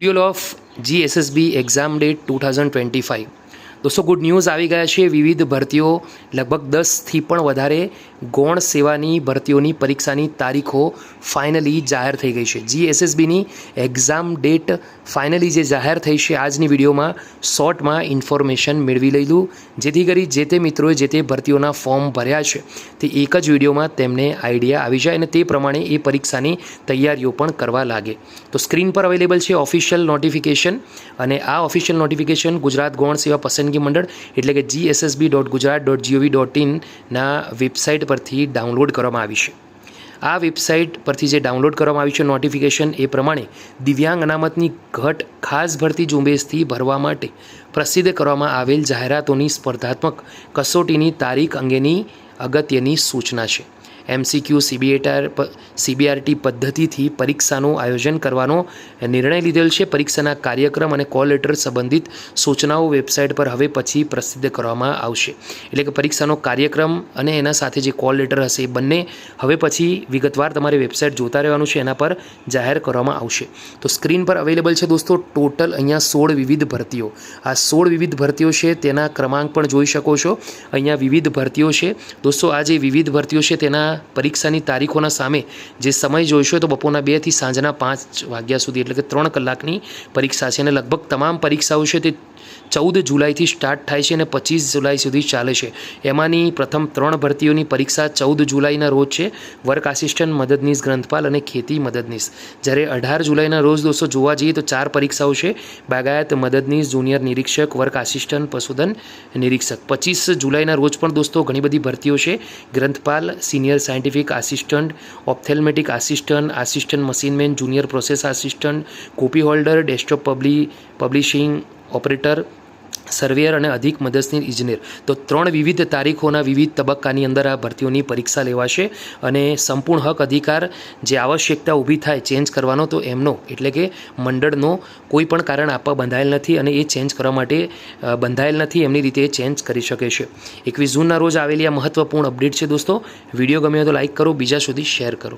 Schedule of GSSB exam date 2025। दोस्तों good news આવી ગયા છે। વિવિધ ભરતીઓ લગભગ 10થી પણ વધારે ગૌણ સેવાની ભરતીઓની પરીક્ષાની તારીખો ફાઇનલી જાહેર થઈ ગઈ છે। GSSBની એક્ઝામ ડેટ ફાઇનલી જે જાહેર થઈ છે આજની વિડીયોમાં શોર્ટમાં ઇન્ફોર્મેશન મેળવી લઈલું, જેથી કરી જે તે મિત્રોએ જે તે ભરતીઓના ફોર્મ ભર્યા છે તે એક જ વિડીયોમાં તેમને આઈડિયા આવી જાય અને તે પ્રમાણે એ પરીક્ષાની તૈયારીઓ પણ કરવા લાગે। તો સ્ક્રીન પર અવેલેબલ છે ઓફિશિયલ નોટિફિકેશન, અને આ ઓફિશિયલ નોટિફિકેશન ગુજરાત ગૌણ સેવા પસંદગી મંડળ એટલે કે GSSB.gujarat.gov.in ના વેબસાઇટ પરથી ડાઉનલોડ કરવામાં આવી છે। આ વેબસાઇટ પરથી જે ડાઉનલોડ કરવામાં આવી છે નોટિફિકેશન એ પ્રમાણે દિવ્યાંગ અનામતની ઘટ ખાસ ભરતી ઝુંબેશથી ભરવા માટે પ્રસિદ્ધ કરવામાં આવેલ જાહેરાતોની સ્પર્ધાત્મક કસોટીની તારીખ અંગેની અગત્યની સૂચના છે। MCQ CBRT પદ્ધતિથી પરીક્ષાનું આયોજન કરવાનો નિર્ણય લીધેલ છે। પરીક્ષાના કાર્યક્રમ અને કોલ લેટર સંબંધિત સૂચનાઓ વેબસાઇટ પર હવે પછી પ્રસિદ્ધ કરવામાં આવશે। એટલે કે પરીક્ષાનો કાર્યક્રમ અને એના સાથે જે કોલ લેટર હશે એ બંને હવે પછી વિગતવાર તમારે વેબસાઇટ જોતા રહેવાનું છે, એના પર જાહેર કરવામાં આવશે। તો સ્ક્રીન પર અવેલેબલ છે દોસ્તો ટોટલ અહીંયા 16 વિવિધ ભરતીઓ। આ 16 વિવિધ ભરતીઓ છે તેના ક્રમાંક પણ જોઈ શકો છો। અહીંયા વિવિધ ભરતીઓ છે દોસ્તો। આ જે વિવિધ ભરતીઓ છે તેના પરીક્ષાની તારીખોના સામે જે સમય જોઈશો તો બપોરના 2 થી સાંજના 5 વાગ્યા સુધી એટલે કે 3 કલાકની પરીક્ષા છે, અને લગભગ તમામ પરીક્ષાઓ છે તે 14 જુલાઈથી સ્ટાર્ટ થાય છે અને 25 જુલાઈ સુધી ચાલે છે। એમાંની પ્રથમ 3 ભરતીઓની પરીક્ષા 14 જુલાઈના રોજ છે, વર્ક આસિસ્ટન્ટ, મદદનીશ ગ્રંથપાલ અને ખેતી મદદનીશ। જ્યારે 18 જુલાઈના રોજ દોસ્તો જોવા જઈએ તો 4 પરીક્ષાઓ છે, બાગાયત મદદનીશ, જુનિયર નિરીક્ષક, વર્ક આસિસ્ટન્ટ, પશુધન નિરીક્ષક। 25 જુલાઈના રોજ પણ દોસ્તો ઘણી બધી ભરતીઓ છે, ગ્રંથપાલ, senior scientific assistant, ophthalmic assistant, assistant machineman, junior process assistant, copy holder, desktop publishing operator, surveyor અને અધિક મદદનીશ ઇજનેર। તો 3 વિવિધ તારીખોના વિવિધ તબક્કાની અંદર આ ભરતીઓની પરીક્ષા લેવાશે, અને સંપૂર્ણ હક અધિકાર જે આવશ્યકતા ઊભી થાય ચેન્જ કરવાનો તો એમનો એટલે કે મંડળનો કોઈ પણ કારણ આપવા બંધાયેલ નથી, અને એ ચેન્જ કરવા માટે બંધાયેલ નથી, એમની રીતે ચેન્જ કરી શકે છે। 21 જૂનના રોજ આવેલી આ મહત્વપૂર્ણ અપડેટ છે દોસ્તો। વિડીયો ગમ્યો તો લાઇક કરો, બીજા સુધી શેર કરો।